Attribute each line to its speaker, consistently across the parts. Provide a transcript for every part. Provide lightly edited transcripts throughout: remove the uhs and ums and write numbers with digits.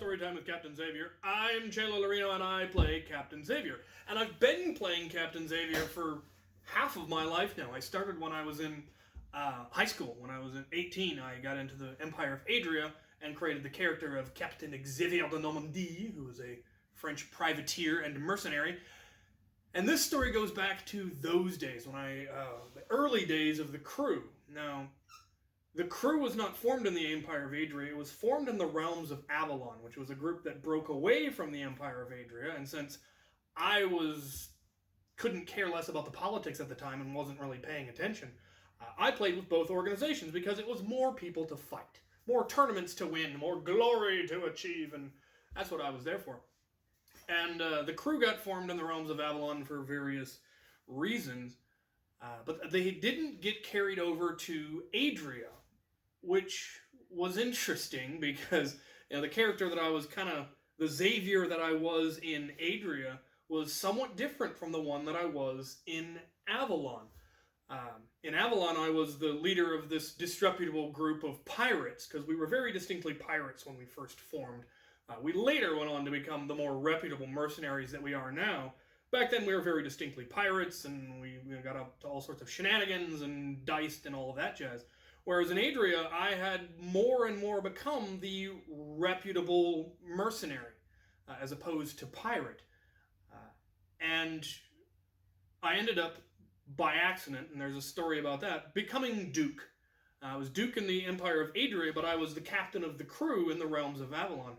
Speaker 1: Storytime with Captain Xavier. I'm Chaylo Laurino and I play Captain Xavier. And I've been playing Captain Xavier for half of my life now. I started when I was in high school. When I was 18, I got into the Empire of Adria and created the character of Captain.xavier de Normandie, who was a French privateer and mercenary. And this story goes back to those days, when the early days of the crew. Now, the crew was not formed in the Empire of Adria. It was formed in the realms of Avalon, which was a group that broke away from the Empire of Adria. And since I couldn't care less about the politics at the time and wasn't really paying attention, I played with both organizations because it was more people to fight, more tournaments to win, more glory to achieve, and that's what I was there for. And the crew got formed in the realms of Avalon for various reasons, but they didn't get carried over to Adria, which was interesting because the character that I was the Xavier that I was in Adria was somewhat different from the one that I was in Avalon. In Avalon, I was the leader of this disreputable group of pirates, because we were very distinctly pirates when we first formed. We later went on to become the more reputable mercenaries that we are now. Back then, we were very distinctly pirates, and we got up to all sorts of shenanigans and diced and all of that jazz. Whereas in Adria, I had more and more become the reputable mercenary, as opposed to pirate. And I ended up, by accident, and there's a story about that, becoming Duke. I was Duke in the Empire of Adria, but I was the captain of the crew in the realms of Avalon.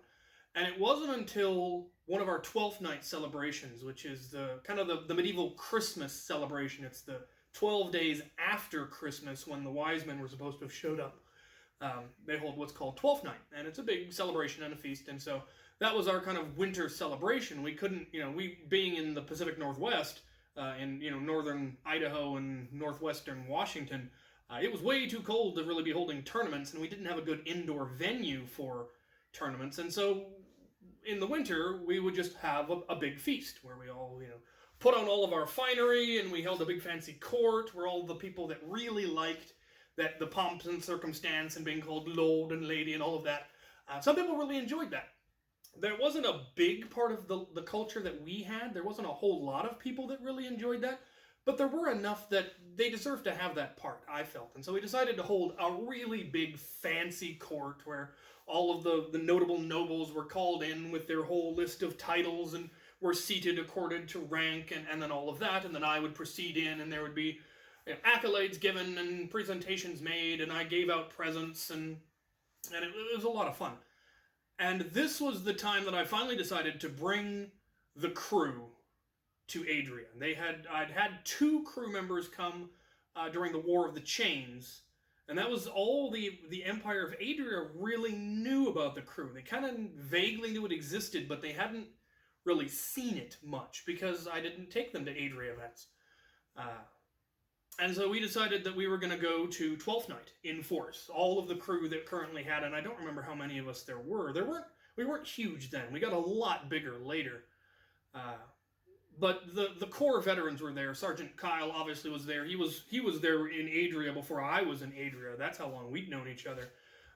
Speaker 1: And it wasn't until one of our Twelfth Night celebrations, which is the medieval Christmas celebration. It's the 12 days after Christmas, when the wise men were supposed to have showed up. They hold what's called Twelfth Night, and it's a big celebration and a feast. And so that was our kind of winter celebration. We couldn't, we being in the Pacific Northwest, in northern Idaho and northwestern Washington, it was way too cold to really be holding tournaments, and we didn't have a good indoor venue for tournaments. And so in the winter, we would just have a big feast where we all, put on all of our finery, and we held a big fancy court where all the people that really liked the pomps and circumstance and being called lord and lady and all of that. Some people really enjoyed that. There wasn't a big part of the culture that we had. There wasn't a whole lot of people that really enjoyed that, but there were enough that they deserved to have that part, I felt. And so we decided to hold a really big fancy court where all of the notable nobles were called in with their whole list of titles and were seated according to rank and then all of that. And then I would proceed in, and there would be accolades given and presentations made, and I gave out presents, and it was a lot of fun. And this was the time that I finally decided to bring the crew to Adria. I'd had 2 crew members come during the War of the Chains, and that was all the Empire of Adria really knew about the crew. They kind of vaguely knew it existed, but they hadn't really seen it much because I didn't take them to Adria events. And so we decided that we were going to go to Twelfth Night in force. All of the crew that currently had, and I don't remember how many of us there were. We weren't huge then. We got a lot bigger later. But the core veterans were there. Sergeant Kyle obviously was there. He was there in Adria before I was in Adria. That's how long we'd known each other.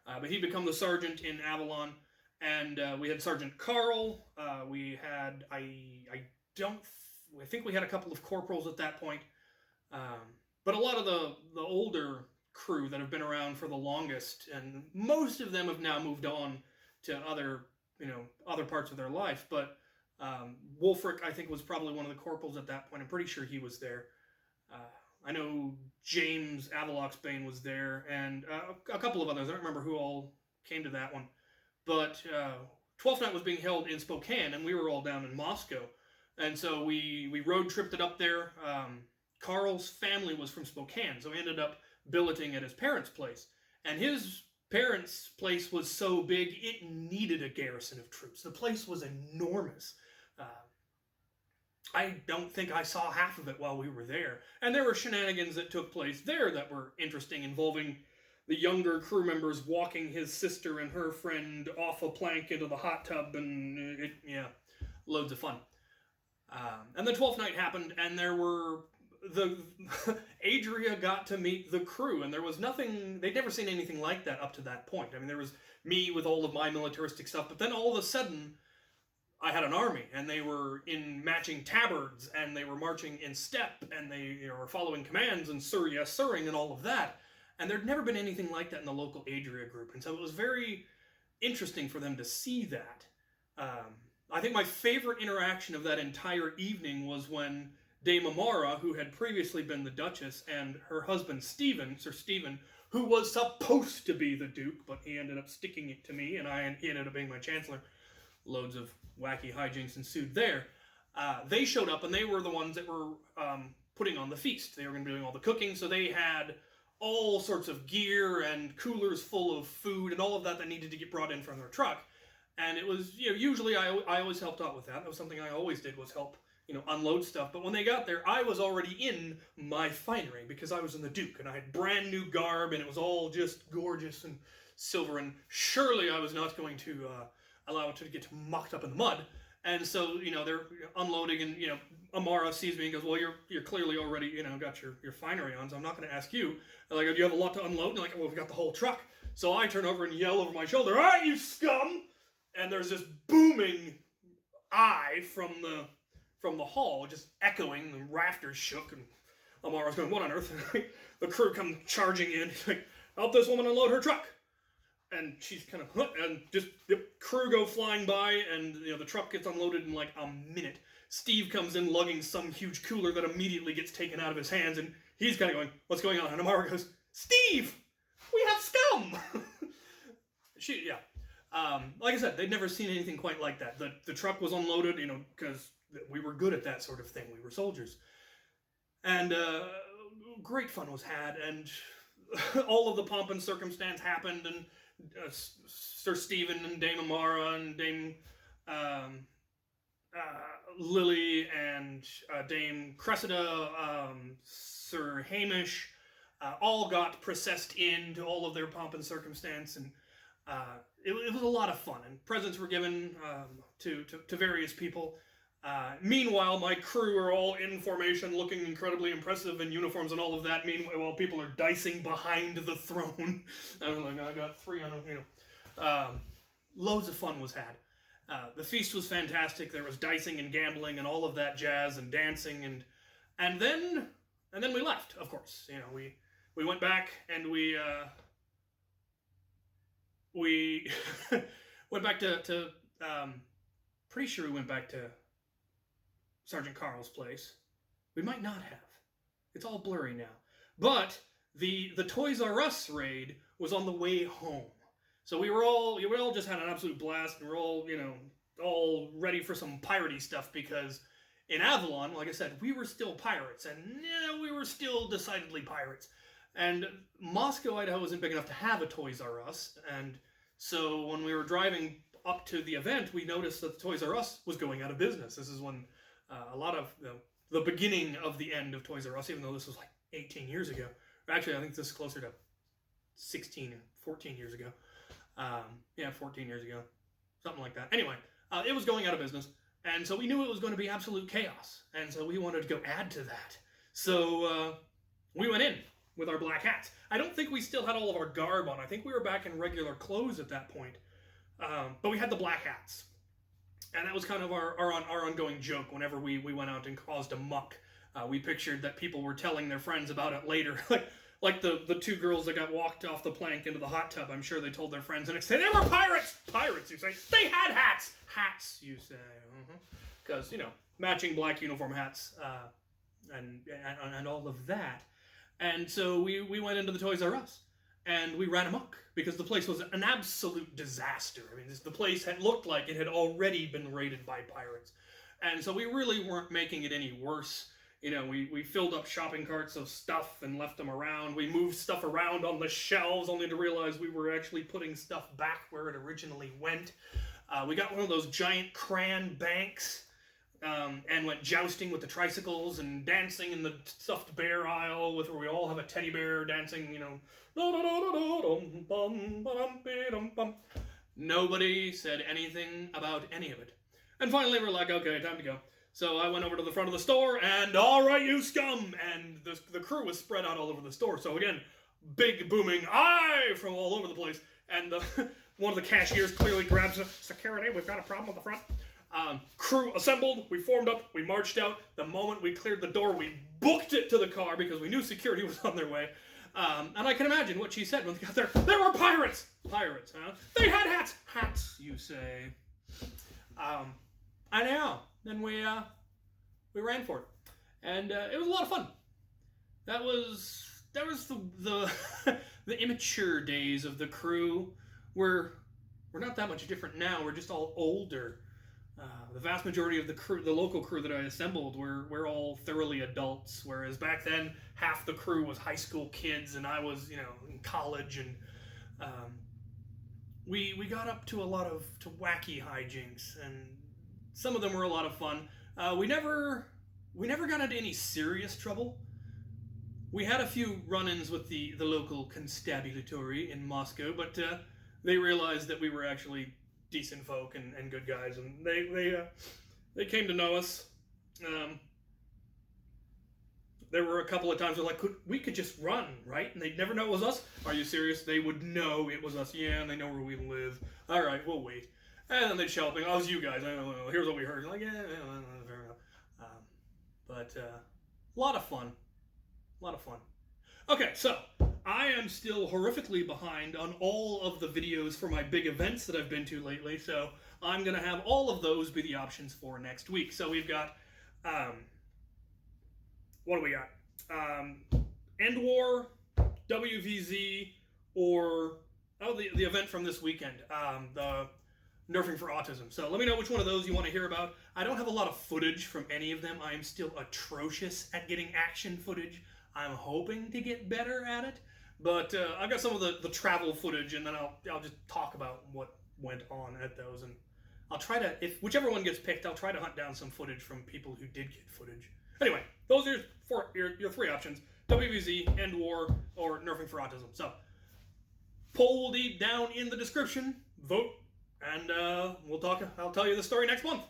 Speaker 1: But he'd become the sergeant in Avalon. And we had Sergeant Carl. We had, I think we had a couple of corporals at that point. But a lot of the older crew that have been around for the longest, and most of them have now moved on to other parts of their life. But Wolfric, I think, was probably one of the corporals at that point. I'm pretty sure he was there. I know James Avaloxbane was there, and a couple of others. I don't remember who all came to that one. But Twelfth Night was being held in Spokane, and we were all down in Moscow. And so we road tripped it up there. Carl's family was from Spokane, so he ended up billeting at his parents' place. And his parents' place was so big, it needed a garrison of troops. The place was enormous. I don't think I saw half of it while we were there. And there were shenanigans that took place there that were interesting, involving the younger crew members walking his sister and her friend off a plank into the hot tub, and loads of fun. And the 12th night happened, and there were the Adria got to meet the crew, and there was nothing. They'd never seen anything like that up to that point. I mean, there was me with all of my militaristic stuff, but then all of a sudden, I had an army, and they were in matching tabards, and they were marching in step, and they were following commands, and sir, yes, sirring, and all of that. And there'd never been anything like that in the local Adria group, and so it was very interesting for them to see that. I think my favorite interaction of that entire evening was when Dame Amara, who had previously been the Duchess, and her husband Stephen, Sir Stephen, who was supposed to be the Duke, but he ended up sticking it to me, and he ended up being my Chancellor. Loads of wacky hijinks ensued there. They showed up, and they were the ones that were putting on the feast. They were going to be doing all the cooking, so they had all sorts of gear and coolers full of food and all of that needed to get brought in from their truck. And it was, usually I always helped out with that. That was something I always did, was help, unload stuff. But when they got there, I was already in my finery because I was in the Duke, and I had brand new garb, and it was all just gorgeous and silver, and surely I was not going to allow it to get mucked up in the mud. And so, they're unloading, and, Amara sees me and goes, well, you're clearly already, got your finery on, so I'm not going to ask you. And I go, do you have a lot to unload? And they're like, well, we've got the whole truck. So I turn over and yell over my shoulder, all right, you scum! And there's this booming eye from the hall, just echoing, the rafters shook, and Amara's going, what on earth? The crew come charging in, he's like, help this woman unload her truck. And she's kind of, and just the crew go flying by, and the truck gets unloaded in like a minute. Steve comes in lugging some huge cooler that immediately gets taken out of his hands, and he's kind of going, what's going on? And Amara goes, Steve, we have scum! Like I said, they'd never seen anything quite like that. The truck was unloaded, because we were good at that sort of thing. We were soldiers. And great fun was had, and all of the pomp and circumstance happened, and Sir Stephen and Dame Amara and Dame Lily and Dame Cressida, Sir Hamish, all got processed into all of their pomp and circumstance, and it was a lot of fun, and presents were given to various people. Meanwhile, my crew are all in formation, looking incredibly impressive in uniforms and all of that. Meanwhile, people are dicing behind the throne. I'm like, I got 300, loads of fun was had. The feast was fantastic. There was dicing and gambling and all of that jazz and dancing, and then we left. Of course, we went back, and we went back to pretty sure we went back to Sergeant Carl's place. We might not have. It's all blurry now. But the Toys R Us raid was on the way home. So we all just had an absolute blast, and we're all, all ready for some piratey stuff, because in Avalon, like I said, we were still pirates, and we were still decidedly pirates. And Moscow, Idaho wasn't big enough to have a Toys R Us, and so when we were driving up to the event, we noticed that the Toys R Us was going out of business. This is when a lot of the beginning of the end of Toys R Us, even though this was like 18 years ago. Actually, I think this is closer to 16 or 14 years ago. 14 years ago. Something like that. Anyway, it was going out of business, and so we knew it was going to be absolute chaos, and so we wanted to go add to that. So we went in with our black hats. I don't think we still had all of our garb on. I think we were back in regular clothes at that point. But we had the black hats. And that was kind of our ongoing joke whenever we went out and caused a muck. We pictured that people were telling their friends about it later. like the two girls that got walked off the plank into the hot tub. I'm sure they told their friends, and they said, they were pirates! Pirates, you say. They had hats! Hats, you say. Because, matching black uniform hats and all of that. And so we went into the Toys R Us. And we ran amok, because the place was an absolute disaster. I mean, the place had looked like it had already been raided by pirates. And so we really weren't making it any worse. We filled up shopping carts of stuff and left them around. We moved stuff around on the shelves, only to realize we were actually putting stuff back where it originally went. We got one of those giant crayon banks, and went jousting with the tricycles and dancing in the stuffed bear aisle where we all have a teddy bear dancing, Nobody said anything about any of it. And finally we're like, okay, time to go. So I went over to the front of the store, and all right, you scum! And the crew was spread out all over the store. So again, big booming "aye" from all over the place. And one of the cashiers clearly grabs us. "Security, we've got a problem at the front." Crew assembled, we formed up, we marched out. The moment we cleared the door, we booked it to the car because we knew security was on their way. And I can imagine what she said when they got there. There were pirates! Pirates, huh? They had hats! Hats, you say. I know. Then we ran for it. And it was a lot of fun. That was the the immature days of the crew. We're not that much different now. We're just all older. The vast majority of the crew, the local crew that I assembled, we're all thoroughly adults. Whereas back then, half the crew was high school kids, and I was, in college, and we got up to a lot of wacky hijinks, and some of them were a lot of fun. We never got into any serious trouble. We had a few run-ins with the local constabulary in Moscow, but they realized that we were actually decent folk and good guys, and they came to know us. There were a couple of times where we could just run, right? And they'd never know it was us. Are you serious? They would know it was us. Yeah, and they know where we live. All right, we'll wait. And then they'd show up and, "Oh, it was you guys. I don't know. Here's what we heard." Like, yeah, fair enough. But a lot of fun. A lot of fun. Okay, so I am still horrifically behind on all of the videos for my big events that I've been to lately, so I'm going to have all of those be the options for next week. So we've got, what do we got? End War, WVZ, or, the event from this weekend, the Nerfing for Autism. So let me know which one of those you want to hear about. I don't have a lot of footage from any of them. I am still atrocious at getting action footage. I'm hoping to get better at it, but I've got some of the travel footage, and then I'll just talk about what went on at those, and I'll try to, if whichever one gets picked, I'll try to hunt down some footage from people who did get footage. Anyway, those are your three options: WVZ, End War, or Nerfing for Autism. So, poll will be down in the description. Vote, and I'll tell you the story next month.